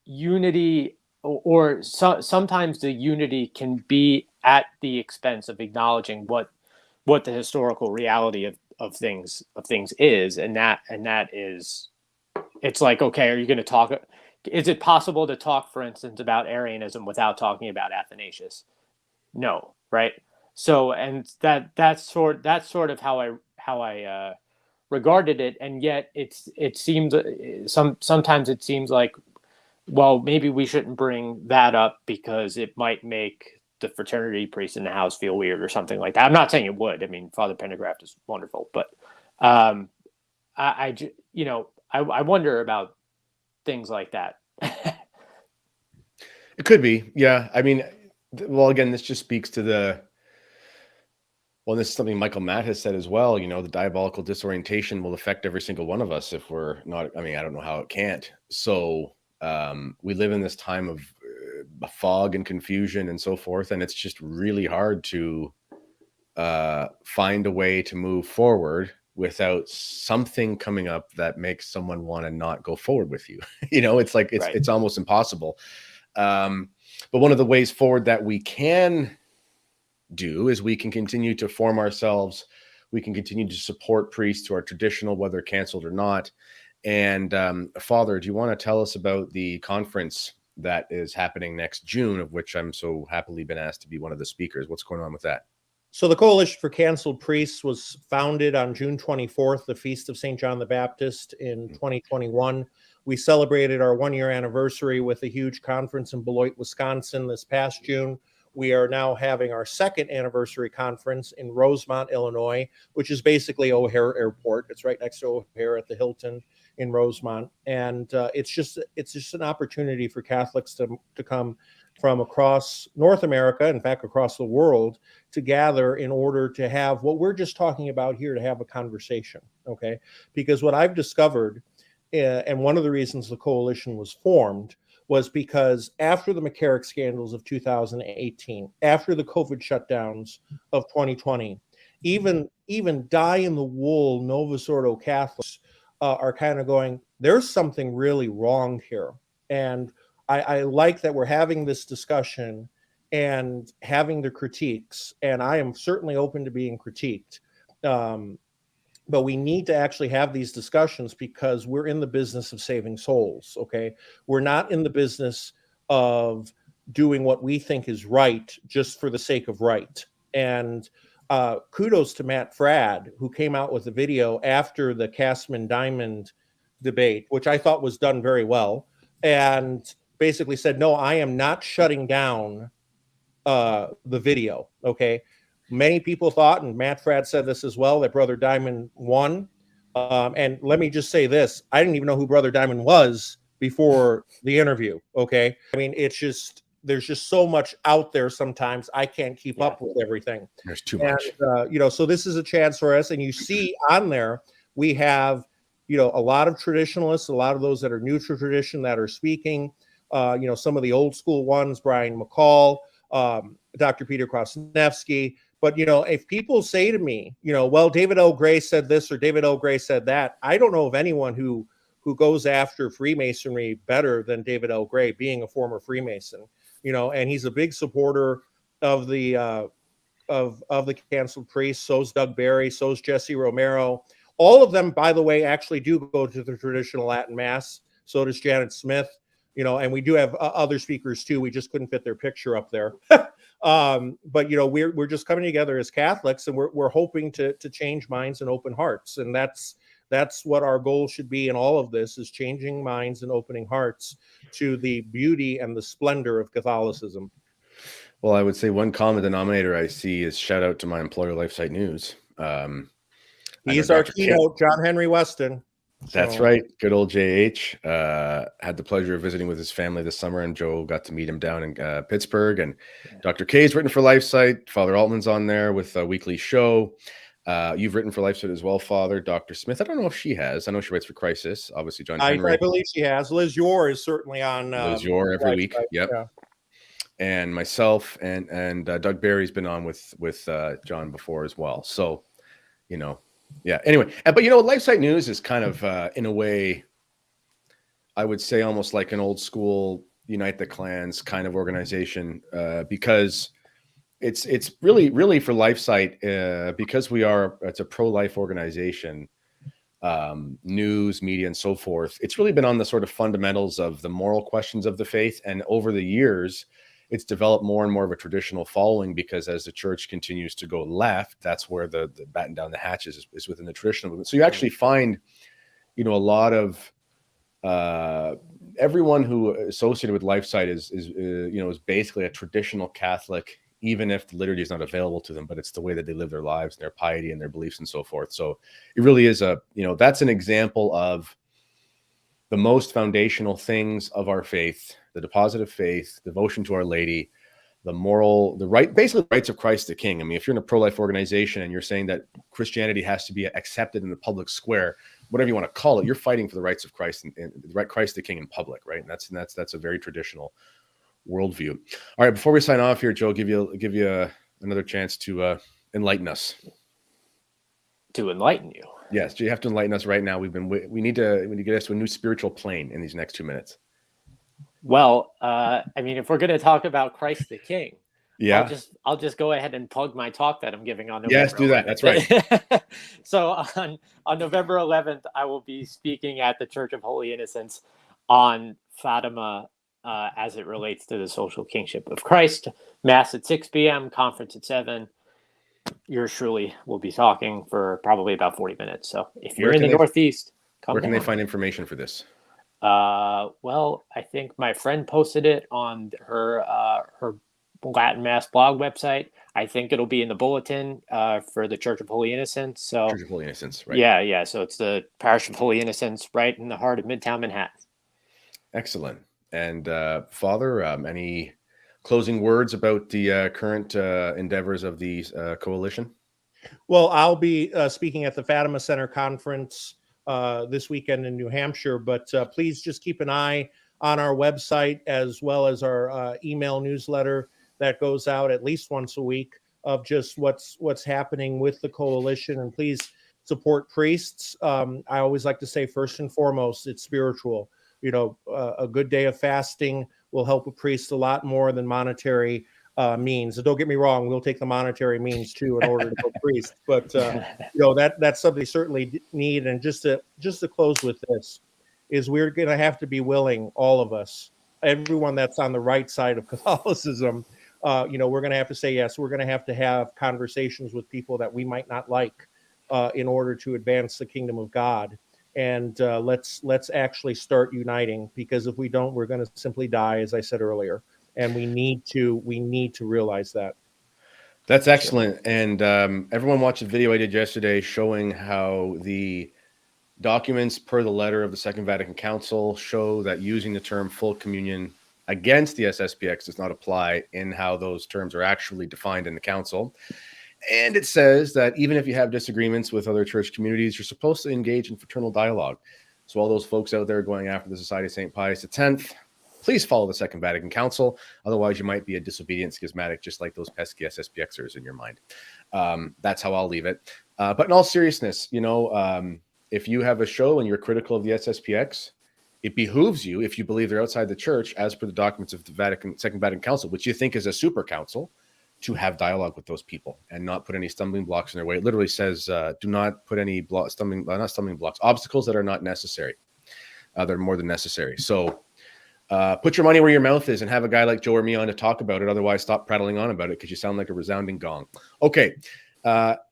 unity, or sometimes the unity can be at the expense of acknowledging what the historical reality of things is, and that is, it's like, okay, are you going to talk? Is it possible to talk, for instance, about Arianism without talking about Athanasius? No, right? So, and that's sort of how I regarded it, and yet it seems sometimes it seems like, well, maybe we shouldn't bring that up because it might make the fraternity priest in the house feel weird or something like that. I'm not saying it would. I mean, Father Pendergraft is wonderful, but I wonder about things like that.
It could be, yeah. I mean, well, again, this just speaks to this is something Michael Matt has said as well. The diabolical disorientation will affect every single one of us if we're not. I mean, I don't know how it can't. So we live in this time of fog and confusion and so forth, and it's just really hard to find a way to move forward without something coming up that makes someone want to not go forward with you. It's like it's almost impossible. But one of the ways forward that we can do is we can continue to form ourselves. We can continue to support priests who are traditional, whether canceled or not. And Father, do you want to tell us about the conference that is happening next June, of which I'm so happily been asked to be one of the speakers? What's going on with that?
So the Coalition for Canceled Priests was founded on June 24th, the Feast of St. John the Baptist in 2021. We celebrated our 1-year anniversary with a huge conference in Beloit, Wisconsin this past June. We are now having our second anniversary conference in Rosemont, Illinois, which is basically O'Hare Airport. It's right next to O'Hare at the Hilton in Rosemont. And it's just an opportunity for Catholics to come from across North America, in fact, across the world, to gather in order to have what we're just talking about here, to have a conversation, okay? Because what I've discovered, and one of the reasons the coalition was formed, was because after the McCarrick scandals of 2018, after the COVID shutdowns of 2020, even die-in-the-wool Novus Ordo Catholics are kind of going, there's something really wrong here. And I like that we're having this discussion and having the critiques, and I am certainly open to being critiqued. But we need to actually have these discussions because we're in the business of saving souls, okay? We're not in the business of doing what we think is right just for the sake of right. And kudos to Matt Fradd, who came out with a video after the Castman Diamond debate, which I thought was done very well, and basically said, no, I am not shutting down the video, okay? Many people thought, and Matt Fradd said this as well, that Brother Diamond won. And let me just say this, I didn't even know who Brother Diamond was before the interview, okay? I mean, there's just so much out there sometimes, I can't keep up with everything.
There's too much.
And, so this is a chance for us, and you see on there, we have, a lot of traditionalists, a lot of those that are new to tradition that are speaking, some of the old school ones, Brian McCall, Dr. Peter Krasnevsky. But, if people say to me, well, David L. Gray said this or David L. Gray said that, I don't know of anyone who goes after Freemasonry better than David L. Gray, being a former Freemason, and he's a big supporter of the of the canceled priests. So's Doug Barry. So's Jesse Romero. All of them, by the way, actually do go to the traditional Latin Mass. So does Janet Smith. And we do have other speakers too. We just couldn't fit their picture up there. But we're just coming together as Catholics, and we're hoping to change minds and open hearts, and that's what our goal should be in all of this, is changing minds and opening hearts to the beauty and the splendor of Catholicism.
Well, I would say one common denominator I see is shout out to my employer, LifeSite News.
He's our keynote, John Henry Weston.
That's right. Good old JH. Had the pleasure of visiting with his family this summer, and Joe got to meet him down in Pittsburgh. And Dr. K's written for LifeSite. Father Altman's on there with a weekly show. You've written for LifeSite as well, Father. Dr. Smith, I don't know if she has. I know she writes for Crisis. Obviously, John Henry.
I believe she has. Liz Yore is certainly on.
Liz Yore every week. Yep.
Yeah.
And myself and Doug Barry's been on with John before as well. So, yeah. Anyway, but LifeSite News is kind of in a way, I would say almost like an old school Unite the Clans kind of organization, because it's really for LifeSite, because it's a pro-life organization, news, media, and so forth. It's really been on the sort of fundamentals of the moral questions of the faith, and over the years, it's developed more and more of a traditional following, because as the church continues to go left, that's where the batten down the hatches is within the traditional movement. So you actually find, a lot of everyone who associated with LifeSite is basically a traditional Catholic, even if the liturgy is not available to them, but it's the way that they live their lives, and their piety and their beliefs and so forth. So it really is that's an example of the most foundational things of our faith: the deposit of faith, devotion to Our Lady, basically the rights of Christ the King. I mean, if you're in a pro-life organization and you're saying that Christianity has to be accepted in the public square, whatever you want to call it, you're fighting for the rights of Christ and Christ the King in public, right? And that's a very traditional worldview. All right, before we sign off here, Joe, give you another chance to enlighten us.
To enlighten you.
Yes, you have to enlighten us right now. We need to get us to a new spiritual plane in these next 2 minutes.
Well, if we're going to talk about Christ the King,
yeah,
I'll just go ahead and plug my talk that I'm giving on November.
Yes, do that.
11th.
That's right.
So on November 11th, I will be speaking at the Church of Holy Innocents on Fatima as it relates to the social kingship of Christ. Mass at 6 p.m., conference at 7. Yours truly will be talking for probably about 40 minutes. So if you're in the Northeast, come
Where can
down.
they find information for this?
Well, I think my friend posted it on her Latin Mass blog website. I think it'll be in the bulletin for the Church of Holy Innocents. So
Church of Holy Innocents, right?
Yeah. So it's the Parish of Holy Innocents, right in the heart of Midtown Manhattan.
Excellent. And Father, any closing words about the current endeavors of the coalition?
Well, I'll be speaking at the Fatima Center Conference this weekend in New Hampshire, but please just keep an eye on our website, as well as our email newsletter that goes out at least once a week, of just what's happening with the coalition. And please support priests. I always like to say, first and foremost, it's spiritual. A good day of fasting will help a priest a lot more than monetary means. And don't get me wrong, we'll take the monetary means too in order to go priest. But that's something they certainly need. And just to close with this, is we're going to have to be willing, all of us, everyone that's on the right side of Catholicism, we're going to have to say yes. We're going to have conversations with people that we might not like in order to advance the kingdom of God. And let's actually start uniting, because if we don't, we're going to simply die, as I said earlier. And we need to realize that.
That's excellent. And everyone watched the video I did yesterday showing how the documents per the letter of the Second Vatican Council show that using the term full communion against the SSPX does not apply in how those terms are actually defined in the council. And it says that even if you have disagreements with other church communities, you're supposed to engage in fraternal dialogue. So all those folks out there going after the Society of St. Pius X, please follow the Second Vatican Council. Otherwise, you might be a disobedient schismatic, just like those pesky SSPXers in your mind. That's how I'll leave it. But in all seriousness, if you have a show and you're critical of the SSPX, it behooves you, if you believe they're outside the church, as per the documents of the Second Vatican Council, which you think is a super council, to have dialogue with those people and not put any stumbling blocks in their way. It literally says, do not put any not stumbling blocks, obstacles that are not necessary. They're more than necessary. So put your money where your mouth is and have a guy like Joe or me on to talk about it. Otherwise, stop prattling on about it because you sound like a resounding gong. Okay.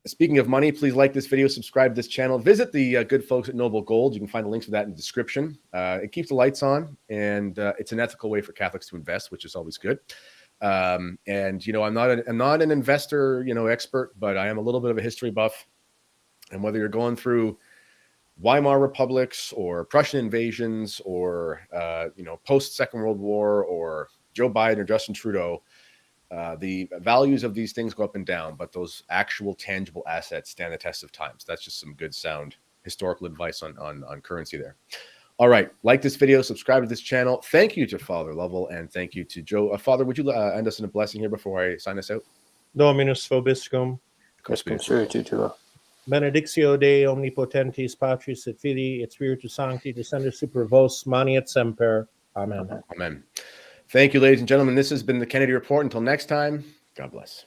Speaking of money, please like this video, subscribe to this channel, visit the good folks at Noble Gold. You can find the links for that in the description. It keeps the lights on, and it's an ethical way for Catholics to invest, which is always good. And you know, I'm not an investor, you know, expert, but I am a little bit of a history buff. And whether you're going through Weimar republics or Prussian invasions or you know, post Second World War or Joe Biden or Justin Trudeau, the values of these things go up and down, but those actual tangible assets stand the test of time. So that's just some good sound historical advice on currency there. All right, like this video, subscribe to this channel. Thank you to Father Lovell, and thank you to Joe. Father, would you end us in a blessing here before I sign us out?
Dominus vobiscum. Benedictio Dei omnipotentis Patris et Filii et Spiritus Sancti descendere super vos mani et semper. Amen.
Amen. Thank you, ladies and gentlemen. This has been the Kennedy Report. Until next time, God bless.